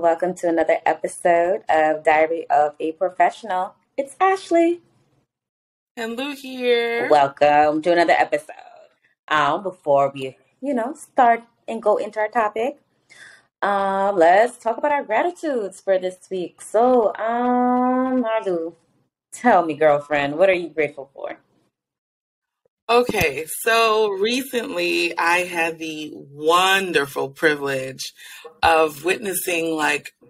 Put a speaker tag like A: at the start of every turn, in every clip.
A: welcome to another episode of Diary of a Professional. It's Ashley.
B: And Lou here.
A: Welcome to another episode. Before we, start and go into our topic, let's talk about our gratitudes for this week. So, Marlu, tell me, girlfriend, what are you grateful for?
B: Okay, so recently I had the wonderful privilege of witnessing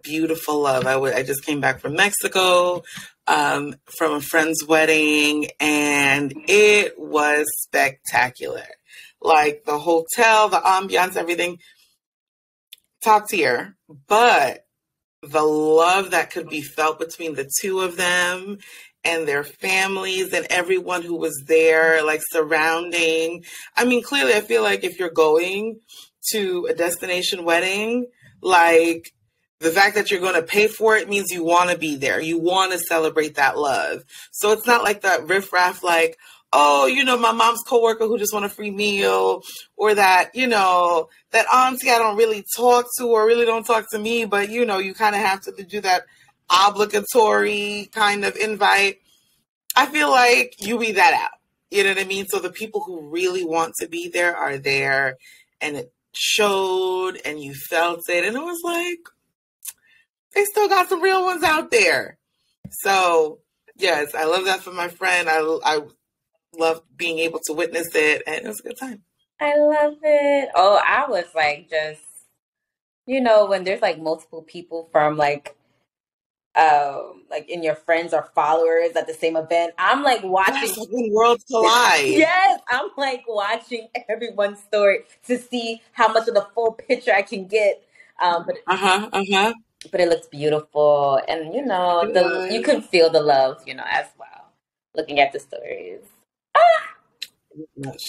B: beautiful love. I just came back from Mexico, from a friend's wedding, and it was spectacular. Like the hotel, the ambiance, everything, top tier. But the love that could be felt between the two of them and their families and everyone who was there, surrounding. I mean, clearly, I feel like if you're going to a destination wedding, the fact that you're going to pay for it means you want to be there. You want to celebrate that love. So it's not like that riffraff, oh, my mom's coworker who just want a free meal, or that, that auntie I don't really talk to or really don't talk to me, but, you kind of have to do that obligatory kind of invite. I feel like you weed that out. You know what I mean? So the people who really want to be there are there, and it showed and you felt it. And it was like, they still got some real ones out there. So, yes, I love that for my friend. I loved being able to witness it, and it was a good time.
A: I love it. Oh, I was just, when there's multiple people from in your friends or followers at the same event, I'm watching.
B: Yes, when worlds collide.
A: Yes, I'm watching everyone's story to see how much of the full picture I can get. But it looks beautiful, and you can feel the love, as well, looking at the stories.
B: Yes.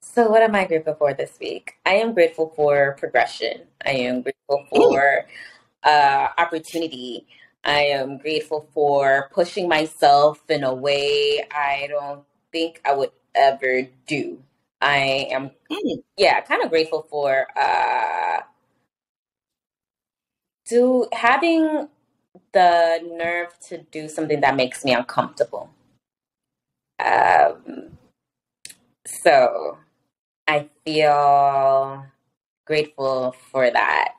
A: So what am I grateful for this week? I am grateful for progression. I am grateful for opportunity. I am grateful for pushing myself in a way I don't think I would ever do. I am, kind of grateful for having the nerve to do something that makes me uncomfortable. So I feel grateful for that.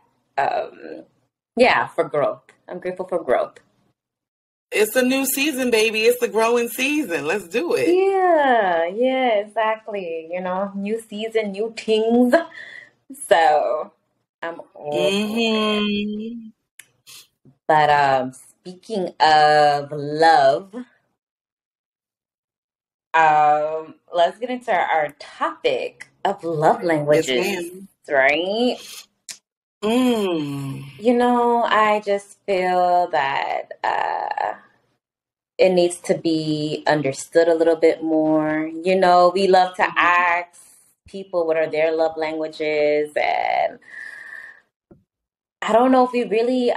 A: For growth. I'm grateful for growth.
B: It's a new season, baby. It's the growing season. Let's do it.
A: Yeah, exactly. New season, new things. So I'm all But speaking of love, let's get into our topic of love languages, right? I just feel that it needs to be understood a little bit more. We love to ask people what are their love languages, and I don't know if we really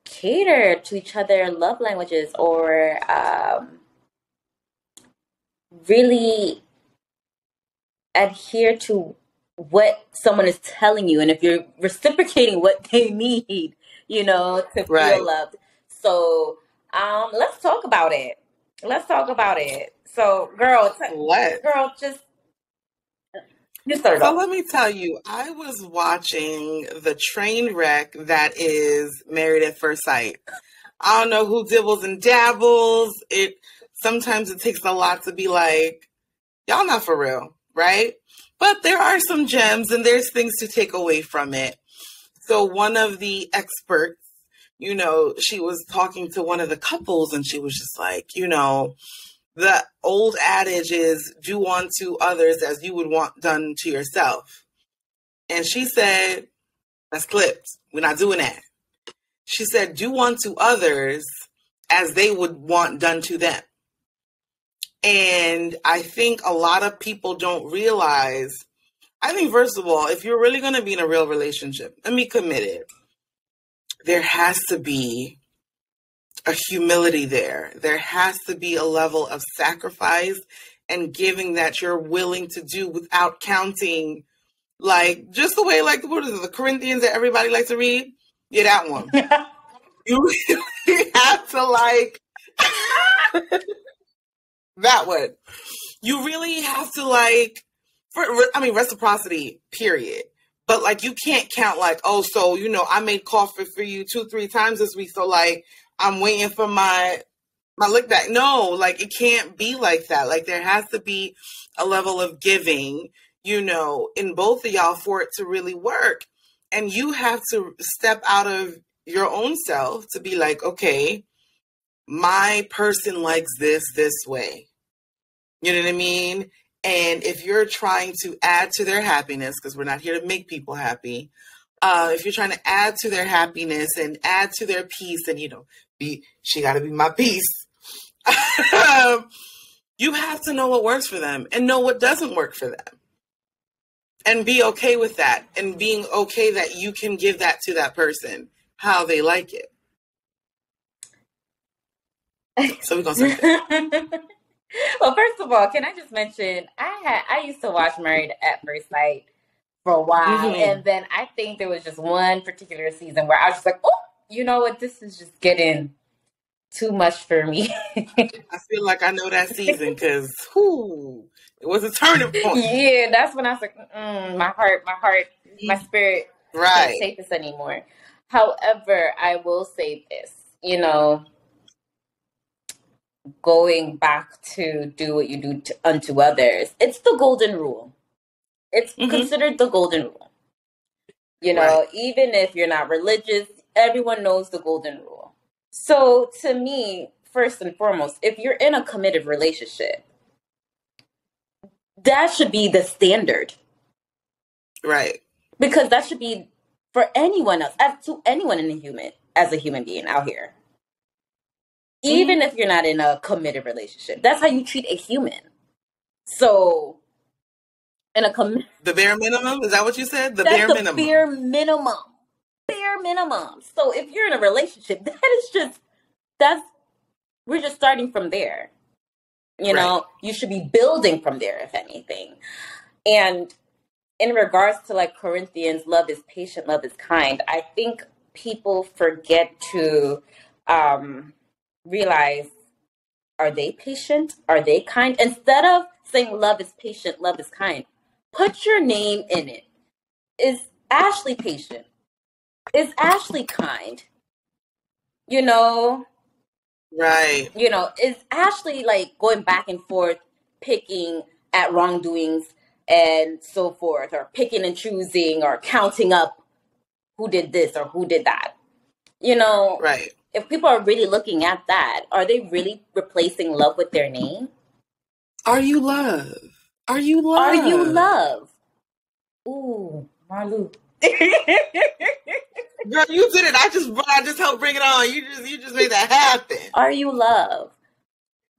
A: cater to each other love languages, or really adhere to what someone is telling you, and if you're reciprocating what they need, to feel loved. So let's talk about it. So girl, just you start off.
B: So let me tell you, I was watching the train wreck that is Married at First Sight. I don't know who dibbles and dabbles. Sometimes it takes a lot to be like, y'all not for real, right? But there are some gems, and there's things to take away from it. So one of the experts, she was talking to one of the couples, and she was just like, the old adage is do unto others as you would want done to yourself. And she said, that's clipped. We're not doing that. She said, do unto others as they would want done to them. And I think a lot of people don't realize, I think, first of all, if you're really going to be in a real relationship and be committed, there has to be a humility there. There has to be a level of sacrifice and giving that you're willing to do without counting, just the way, what is it, the Corinthians that everybody likes to read? Yeah, that one. You really have to like that one. You really have to like, reciprocity, period. But like, you can't count like, oh, so, I made coffee for you 2-3 times this week. So like, I'm waiting for my lick back. No, like, it can't be like that. Like, there has to be a level of giving, in both of y'all for it to really work. And you have to step out of your own self to be like, okay, my person likes this way. You know what I mean? And if you're trying to add to their happiness, because we're not here to make people happy, if you're trying to add to their happiness and add to their peace, and she got to be my peace. You have to know what works for them and know what doesn't work for them, and be okay with that, and being okay that you can give that to that person how they like it. So we're gonna start there.
A: Well, first of all, can I just mention I used to watch Married at First Sight for a while, and then I think there was just one particular season where I was just like, oh, you know what, this is just getting too much for me.
B: I feel like I know that season because it was a turning point.
A: Yeah, that's when I was like, my heart, my spirit can't take this anymore. However, I will say this, going back to do what you do unto others, it's the golden rule. It's considered the golden rule. Even if you're not religious, everyone knows the golden rule. So to me, first and foremost, if you're in a committed relationship, that should be the standard.
B: Right.
A: Because that should be for anyone else, to anyone as a human being out here. Even if you're not in a committed relationship, that's how you treat a human. So,
B: the bare minimum, is that what you said?
A: That's bare minimum. Bare minimum. So if you're in a relationship, we're just starting from there. You know, you should be building from there, if anything. And in regards to like Corinthians, love is patient, love is kind, I think people forget to realize, are they patient? Are they kind? Instead of saying love is patient, love is kind, put your name in it. Is Ashley patient? Is Ashley kind?
B: Right.
A: Is Ashley like going back and forth, picking at wrongdoings and so forth, or picking and choosing, or counting up who did this or who did that?
B: Right.
A: If people are really looking at that, are they really replacing love with their name?
B: Are you love? Are you love?
A: Are you love? Ooh, Marlu.
B: Girl, you did it. I just helped bring it on. You just made that happen.
A: Are you love?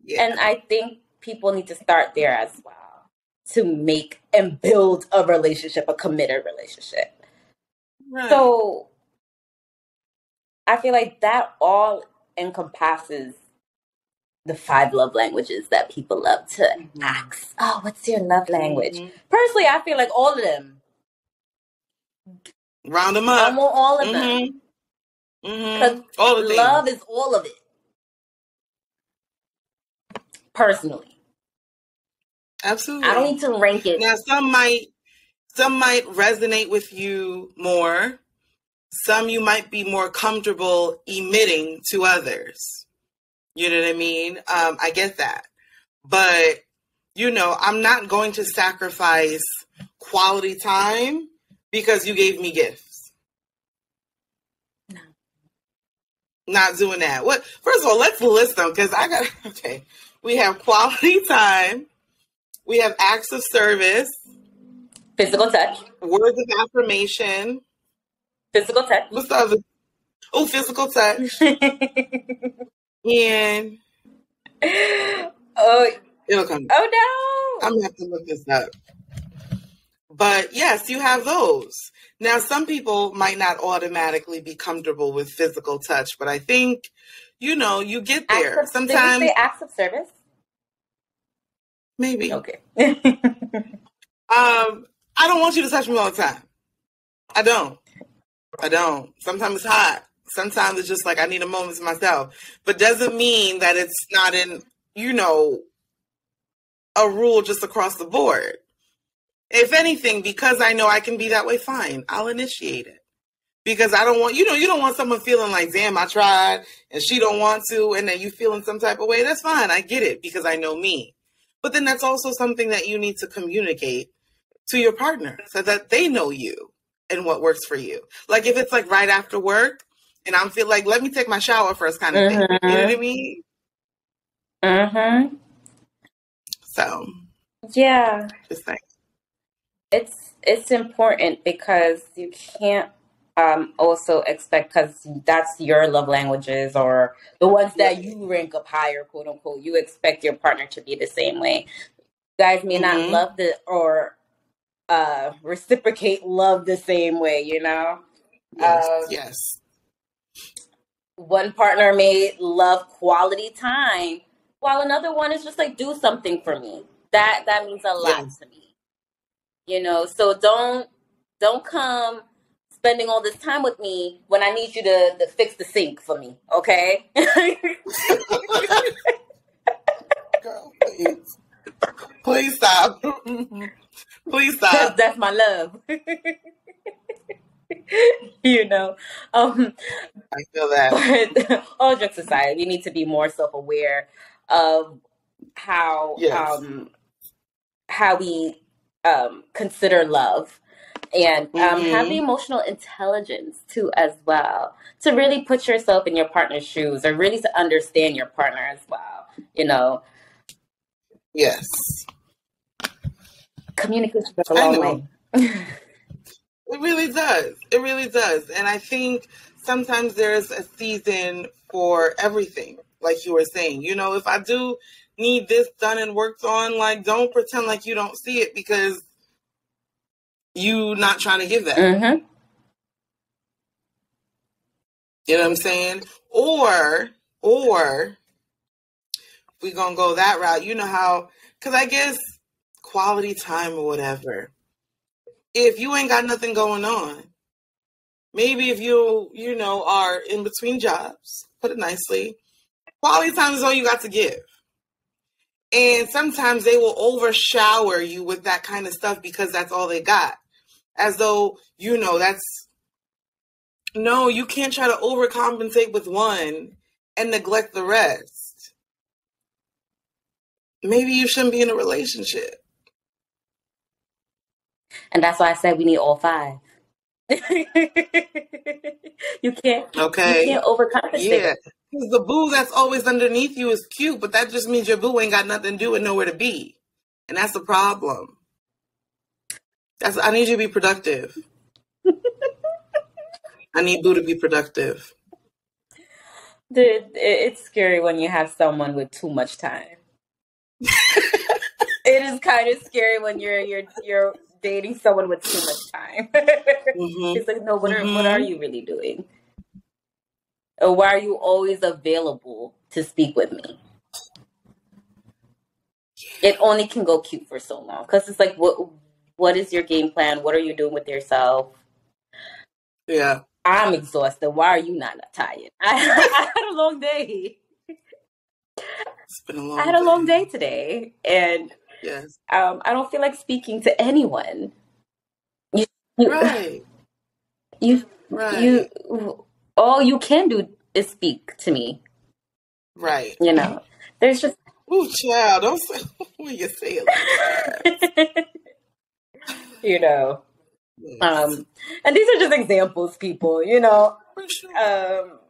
B: Yeah.
A: And I think people need to start there as well, to make and build a relationship, a committed relationship.
B: Right.
A: So I feel like that all encompasses the 5 love languages that people love to ask. Oh, what's your love language? Personally, I feel like all of them.
B: Round them up.
A: I want all of them. Because love is all of it. Personally.
B: Absolutely.
A: I don't need to rank it.
B: Now, some might resonate with you more. Some you might be more comfortable emitting to others. You know what I mean? I get that. But, I'm not going to sacrifice quality time because you gave me gifts.
A: No.
B: Not doing that. First of all, let's list them because okay. We have quality time. We have acts of service.
A: Physical touch.
B: Words of affirmation.
A: Physical touch.
B: What's the other? Oh, physical touch. And it'll come.
A: Oh
B: no! I'm gonna have to look this up. But yes, you have those. Now, some people might not automatically be comfortable with physical touch, but I think, you get there. Sometimes.
A: Did we say acts of service?
B: Maybe.
A: Okay.
B: I don't want you to touch me all the time. I don't. I don't. Sometimes it's hot. Sometimes it's just like I need a moment to myself. But doesn't mean that it's not in, you know, a rule just across the board. If anything, because I know I can be that way, fine. I'll initiate it. Because I don't want, you don't want someone feeling like, damn, I tried and she don't want to, and then you feeling some type of way. That's fine. I get it because I know me. But then that's also something that you need to communicate to your partner so that they know you and what works for you. Like if it's like right after work and I'm feel like, let me take my shower first kind of thing. You know what I mean?
A: Mm-hmm.
B: So
A: Yeah.
B: just like,
A: It's important because you can't also expect, because that's your love languages or the ones that
B: right.
A: you rank up higher, quote unquote. You expect your partner to be the same way. You guys may not
B: Mm-hmm.
A: love the or reciprocate love the same way, you know?
B: Yes. Yes.
A: One partner may love quality time while another one is just like, do something for me. That means a lot
B: Yes.
A: to me. You know, so don't come spending all this time with me when I need you to fix the sink for me, okay?
B: Girl, please. Please stop. Please stop.
A: That's my love. You know.
B: I feel that.
A: But all jokes aside, we need to be more self-aware of how
B: Yes.
A: how we consider love, and have the
B: Mm-hmm.
A: emotional intelligence too as well, to really put yourself in your partner's shoes, or really to understand your partner as well, you know.
B: Yes.
A: Communication goes a
B: I
A: long
B: know.
A: way.
B: It really does. It really does. And I think sometimes there's a season for everything, like you were saying. You know, if I do need this done and worked on, like, don't pretend like you don't see it because you not trying to give that.
A: Mm-hmm.
B: You know what I'm saying? Or we gonna go that route. You know how, because I guess quality time or whatever. If you ain't got nothing going on, maybe if you know, are in between jobs, put it nicely, quality time is all you got to give. And sometimes they will overshower you with that kind of stuff because that's all they got. As though, that's no, you can't try to overcompensate with one and neglect the rest. Maybe you shouldn't be in a relationship.
A: And that's why I said we need all five. you can't you
B: Okay?
A: can't overcompensate.
B: Yeah. Because the boo that's always underneath you is cute, but that just means your boo ain't got nothing to do and nowhere to be. And that's the problem. I need you to be productive. I need boo to be productive.
A: Dude, it's scary when you have someone with too much time. It is kind of scary when you're dating someone with too much time.
B: Mm-hmm.
A: It's like, no, what are
B: Mm-hmm.
A: you really doing? Or why are you always available to speak with me? It only can go cute for so long, because it's like, what is your game plan? What are you doing with yourself?
B: Yeah.
A: I'm exhausted. Why are you not tired? I had a long day.
B: It's been a
A: I
B: long
A: had a long day
B: day.
A: today, and
B: Yes.
A: I don't feel like speaking to anyone. You, you,
B: Right.
A: you,
B: Right.
A: you. All you can do is speak to me.
B: Right.
A: You know, there's just.
B: Ooh, child, don't say when you say it like that.
A: you know,
B: Yes.
A: and these are just examples, people. You know,
B: For sure.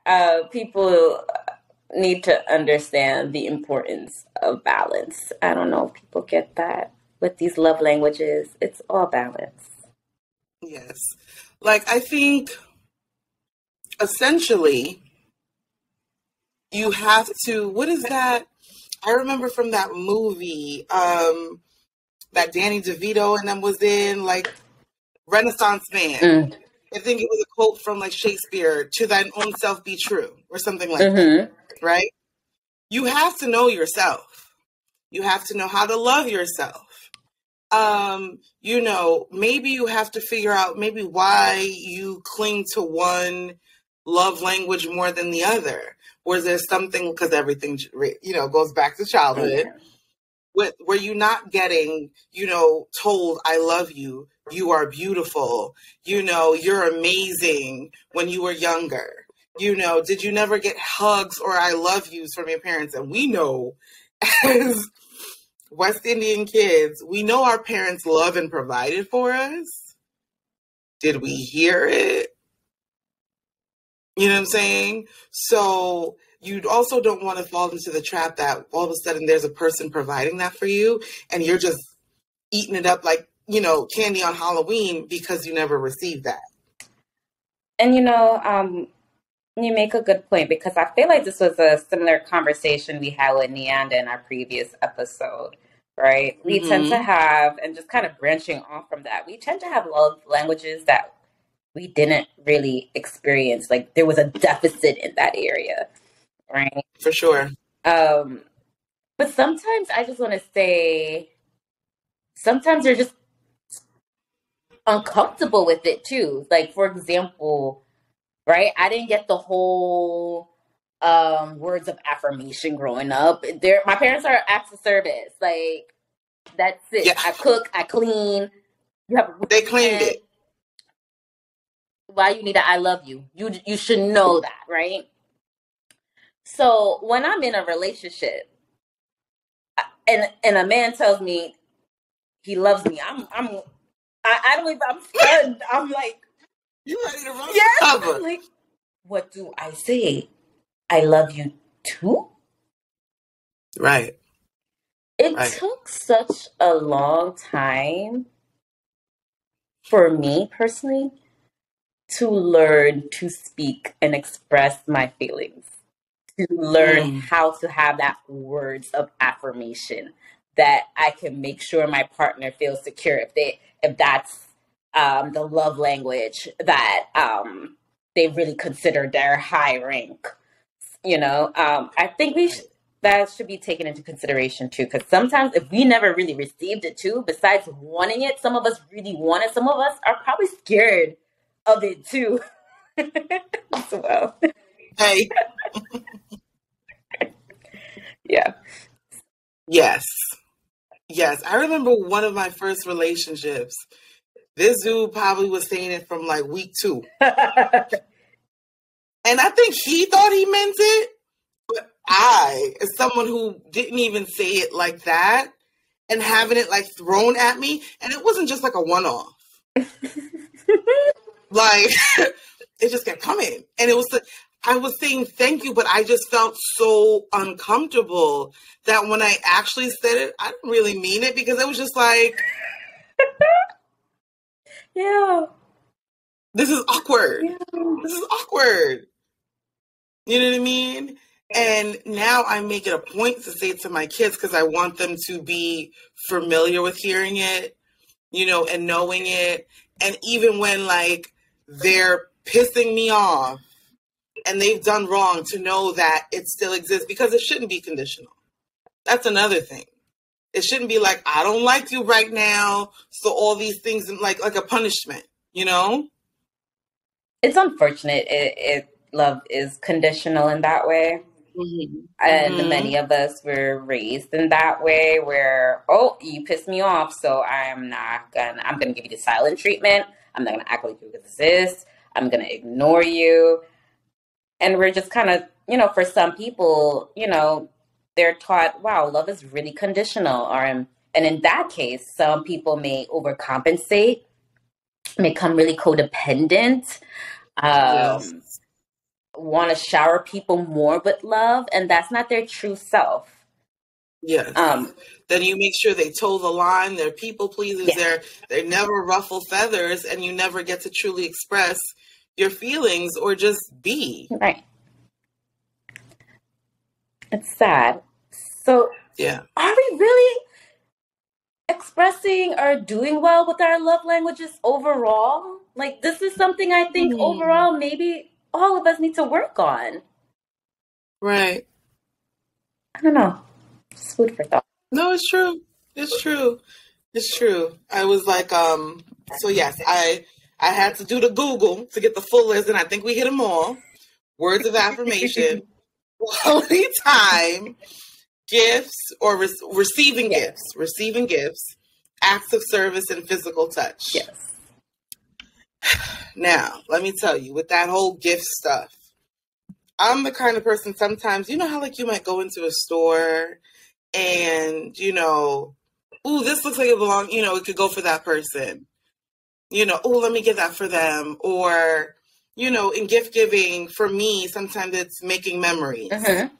A: um, people need to understand the importance of balance. I don't know if people get that with these love languages. It's all balance.
B: Yes. Like, I think essentially you have to, what is that? I remember from that movie, that Danny DeVito and them was in, like, Renaissance Man.
A: Mm.
B: I think it was a quote from like Shakespeare, to thine own self be true, or something like that.
A: Mm-hmm.
B: Right? You have to know yourself. You have to know how to love yourself. Maybe you have to figure out maybe why you cling to one love language more than the other. Or there's something, because everything, goes back to childhood.
A: Amen.
B: Were you not getting, told, I love you, you are beautiful, you're amazing when you were younger? Did you never get hugs or I love yous from your parents? And we know, as West Indian kids, we know our parents love and provided for us. Did we hear it? You know what I'm saying? So you also don't want to fall into the trap that all of a sudden there's a person providing that for you and you're just eating it up like, candy on Halloween because you never received that.
A: And you make a good point because I feel like this was a similar conversation we had with Neanda in our previous episode, right? We tend to
B: Mm-hmm.
A: have, and just kind of branching off from that, we tend to have love languages that we didn't really experience. Like there was a deficit in that area, right?
B: For sure.
A: Um, but sometimes I just want to say, sometimes they're just uncomfortable with it too. Like, for example, right? I didn't get the whole words of affirmation growing up. There, my parents are acts of service. Like that's it.
B: Yeah.
A: I cook, I clean. You have a roof
B: They
A: over your
B: claimed
A: head.
B: it.
A: Why you need a I love you? You should know that, right? So when I'm in a relationship and a man tells me he loves me, I don't even I'm stunned. I'm like,
B: You ready to run for
A: yes.
B: cover?
A: I'm like, what do I say? I love you too?
B: Right.
A: It
B: Right.
A: took such a long time for me personally to learn to speak and express my feelings, to learn
B: Mm.
A: how to have that words of affirmation that I can make sure my partner feels secure if that's the love language that they really consider their high rank. I think that should be taken into consideration too, because sometimes if we never really received it too, besides wanting it, some of us really want it. Some of us are probably scared of it too. As well.
B: Hey.
A: Yeah.
B: Yes. Yes. I remember one of my first relationships. This dude probably was saying it from like week 2. And I think he thought he meant it. But I, as someone who didn't even say it like that and having it like thrown at me, and it wasn't just like a one-off. Like it just kept coming. And it was I was saying thank you, but I just felt so uncomfortable that when I actually said it, I didn't really mean it because it was just like,
A: Yeah.
B: this is awkward.
A: Yeah.
B: This is awkward. You know what I mean? And now I make it a point to say it to my kids because I want them to be familiar with hearing it, and knowing it. And even when like they're pissing me off and they've done wrong, to know that it still exists, because it shouldn't be conditional. That's another thing. It shouldn't be like, I don't like you right now, so all these things like a punishment,
A: It's unfortunate. Love is conditional in that way.
B: Mm-hmm.
A: And
B: Mm-hmm.
A: many of us were raised in that way where, oh, you pissed me off, so I'm gonna give you the silent treatment. I'm not gonna act like you exist. I'm gonna ignore you. And we're just kind of, for some people, they're taught, wow, love is really conditional. And in that case, some people may overcompensate, become really codependent,
B: Yes.
A: want to shower people more with love, and that's not their true self.
B: Yes. Then you make sure they toe the line. They're people pleasers.
A: Yeah.
B: They never ruffle feathers, and you never get to truly express your feelings or just be.
A: Right. It's sad. So,
B: yeah,
A: are we really expressing or doing well with our love languages overall? Like, this is something I think overall maybe all of us need to work on.
B: Right.
A: I don't know. Just food for thought.
B: No, it's true. It's true. It's true. I was like, so yes, I had to do the Google to get the full list, and I think we hit them all. Words of affirmation, quality time, gifts or
A: Yes.
B: receiving gifts, acts of service, and physical touch.
A: Yes.
B: Now, let me tell you, with that whole gift stuff, I'm the kind of person sometimes, you know how like you might go into a store and, ooh, this looks like it belongs, it could go for that person. Oh, let me get that for them. Or, in gift giving, for me, sometimes it's making memories.
A: Mm-hmm.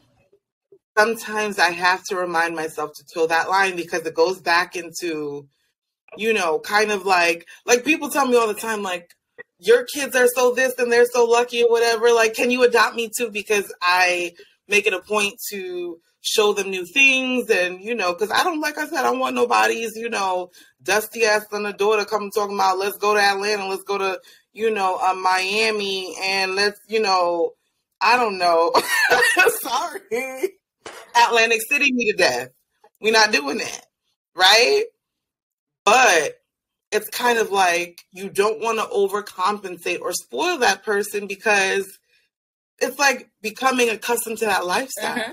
B: Sometimes I have to remind myself to toe that line because it goes back into, kind of like people tell me all the time, like, your kids are so this and they're so lucky or whatever. Like, can you adopt me too? Because I make it a point to show them new things. And, because I don't, like I said, I don't want nobody's, dusty ass on the door to come talking about, let's go to Atlanta, let's go to, Miami, and let's, I don't know. Sorry. Atlantic City me to death. We're not doing that. Right? But it's kind of like you don't want to overcompensate or spoil that person because it's like becoming accustomed to that lifestyle.
A: Mm-hmm.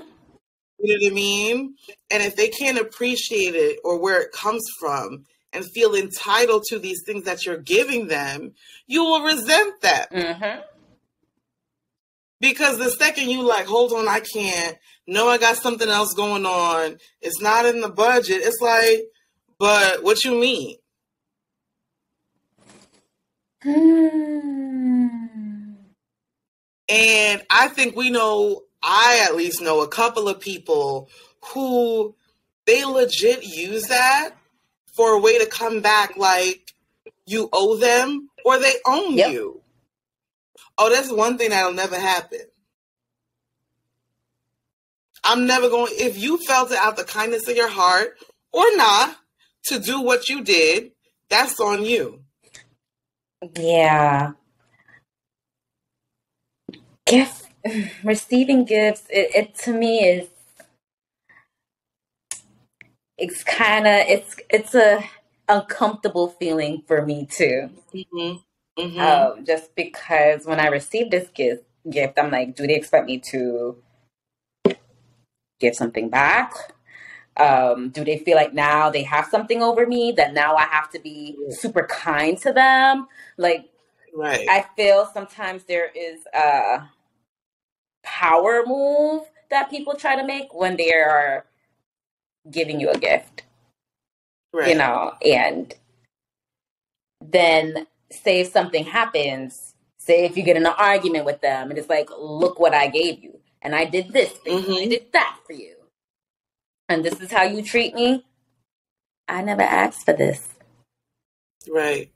B: You know what I mean? And if they can't appreciate it or where it comes from and feel entitled to these things that you're giving them, you will resent that.
A: Mm-hmm.
B: Because the second you like, hold on, I can't. No, I got something else going on. It's not in the budget. It's like, but what you mean? And I think I at least know a couple of people who they legit use that for a way to come back like you owe them or they own you. Oh, that's one thing that'll never happen. I'm never going, if you felt it out the kindness of your heart or not to do what you did, that's on you.
A: Yeah. Receiving gifts, it to me is, it's a uncomfortable feeling for me too.
B: Mm-hmm. Mm-hmm.
A: Just because when I received this gift, I'm like, do they expect me to give something back? Do they feel like now they have something over me that now I have to be super kind to them? Like,
B: right.
A: I feel sometimes there is a power move that people try to make when they are giving you a gift.
B: Right.
A: And then say if something happens, say if you get in an argument with them and it's like, look what I gave you. And I did this for you. I did that for you. And this is how you treat me. I never asked for this.
B: Right.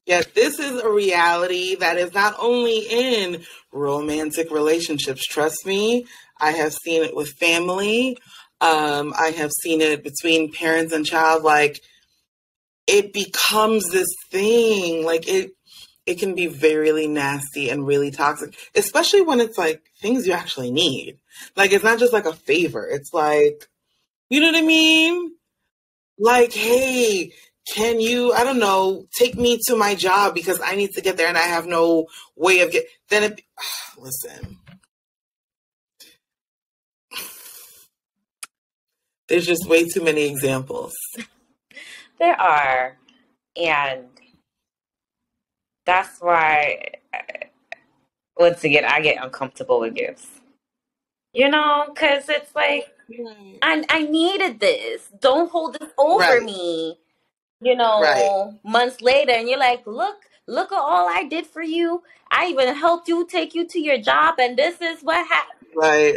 B: Yes, this is a reality that is not only in romantic relationships. Trust me, I have seen it with family. I have seen it between parents and child. Like, it becomes this thing. Like, it can be very nasty and really toxic, especially when it's like things you actually need. Like, it's not just like a favor. It's like, you know what I mean? Like, hey, can you, I don't know, take me to my job because I need to get there and I have no way of listen, there's just way too many examples.
A: There are. And that's why, once again, I get uncomfortable with gifts. Because it's like, right. I needed this. Don't hold this over me. Months later, and you're like, look at all I did for you. I even helped you take you to your job, and this is what happened.
B: Right.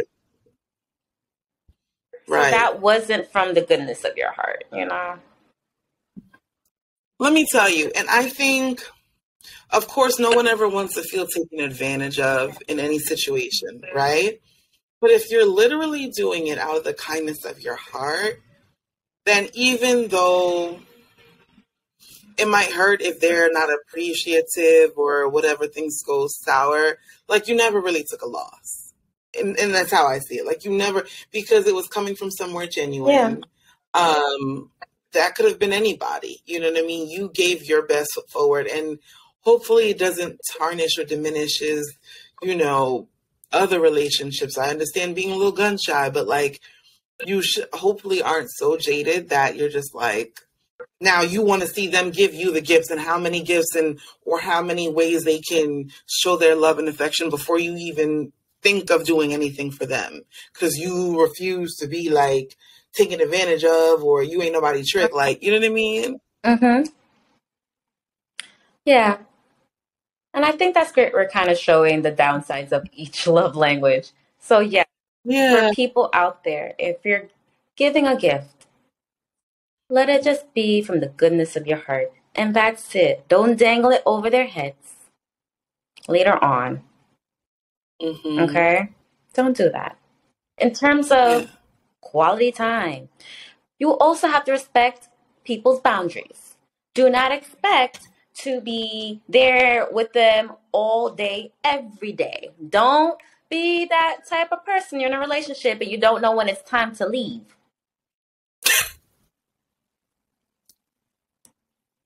A: So that wasn't from the goodness of your heart,
B: Let me tell you, and I think, of course, no one ever wants to feel taken advantage of in any situation, right? But if you're literally doing it out of the kindness of your heart, then even though it might hurt if they're not appreciative or whatever, things go sour, like, you never really took a loss. And that's how I see it. Like, you never, because it was coming from somewhere genuine. Um, that could have been anybody. You know what I mean? You gave your best foot forward, and hopefully it doesn't tarnish or diminishes, you know, other relationships. I understand being a little gun shy, but like you should hopefully aren't so jaded that you're just like now you want to see them give you the gifts and how many gifts and or how many ways they can show their love and affection before you even think of doing anything for them because you refuse to be like taken advantage of or you ain't nobody trick, like, you know what I mean?
A: Mm-hmm. Yeah. And I think that's great. We're kind of showing the downsides of each love language. So, yeah, for
B: Yeah.
A: people out there, if you're giving a gift, let it just be from the goodness of your heart. And that's it. Don't dangle it over their heads later on.
B: Mm-hmm.
A: Okay? Don't do that. In terms
B: Yeah.
A: of quality time, you also have to respect people's boundaries. Do not expect to be there with them all day, every day. Don't be that type of person. You're in a relationship and you don't know when it's time to leave.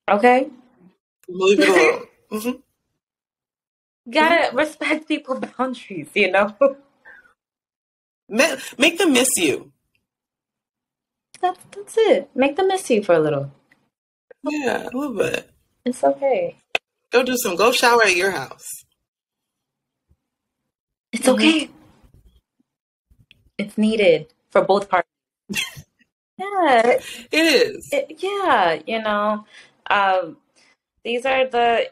A: Okay?
B: Leave it alone. Mm-hmm. Mm-hmm.
A: Gotta respect people's boundaries, you know?
B: Make them miss you.
A: That's it. Make them miss you for a little.
B: Yeah, a little bit.
A: It's okay.
B: Go shower at your house.
A: It's
B: Mm-hmm.
A: okay. It's needed for both parties. Yeah,
B: It is.
A: yeah, um, these are the,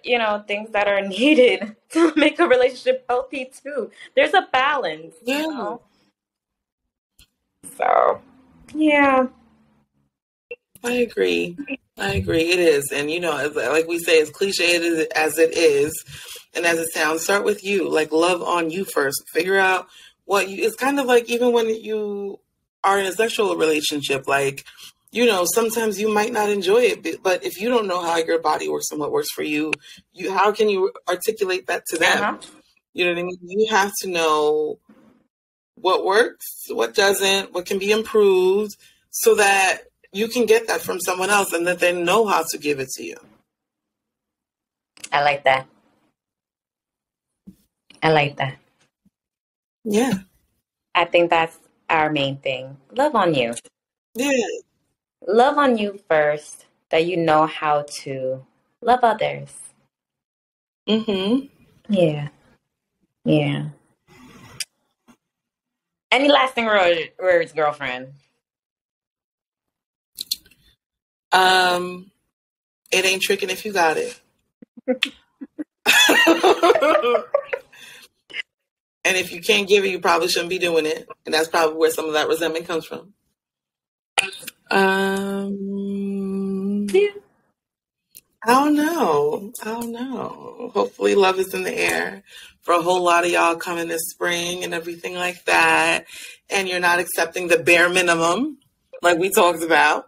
A: things that are needed to make a relationship healthy too. There's a balance,
B: Yeah.
A: So, yeah.
B: I agree. I agree. It is. And, you know, like we say, as cliche as it is, and as it sounds, start with you. Like, love on you first. Figure out what you, it's kind of like even when you are in a sexual relationship, like, you know, sometimes you might not enjoy it, but if you don't know how your body works and what works for you, how can you articulate that to
A: Uh-huh.
B: them? You know what I mean? You have to know what works, what doesn't, what can be improved, so that you can get that from someone else and that they know how to give it to you.
A: I like that. I like that.
B: Yeah.
A: I think that's our main thing. Love on you.
B: Yeah.
A: Love on you first, that you know how to love others.
B: Mm-hmm.
A: Yeah. Yeah. Any lasting words, girlfriend?
B: Um, it ain't tricking if you got it. And if you can't give it, you probably shouldn't be doing it. And that's probably where some of that resentment comes from.
A: Yeah.
B: I don't know. I don't know. Hopefully, love is in the air for a whole lot of y'all coming this spring and everything like that. And you're not accepting the bare minimum, like we talked about.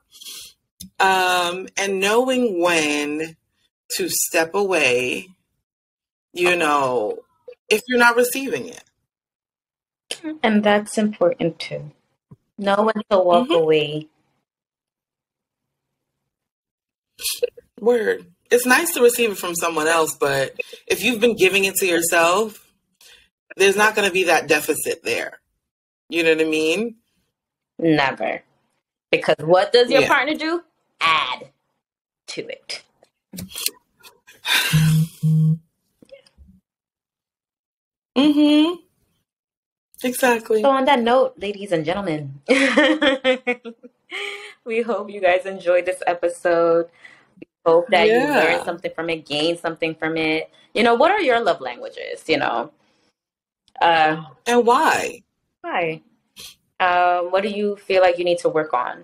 B: And knowing when to step away, you know, if you're not receiving it.
A: And that's important too. Know when to walk
B: Mm-hmm.
A: away.
B: Word. It's nice to receive it from someone else, but if you've been giving it to yourself, there's not going to be that deficit there. You know what I mean?
A: Never. Because what does your
B: Yeah.
A: partner do? Add to it.
B: Mm-hmm. Exactly.
A: So, on that note, ladies and gentlemen, we hope you guys enjoyed this episode. Hope that you learned
B: Yeah.
A: something from it, gained something from it. What are your love languages?
B: And why?
A: Why? What do you feel like you need to work on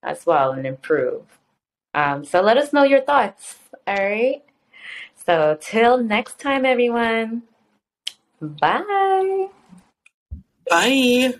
A: as well and improve? So let us know your thoughts. All right. So till next time, everyone. Bye.
B: Bye.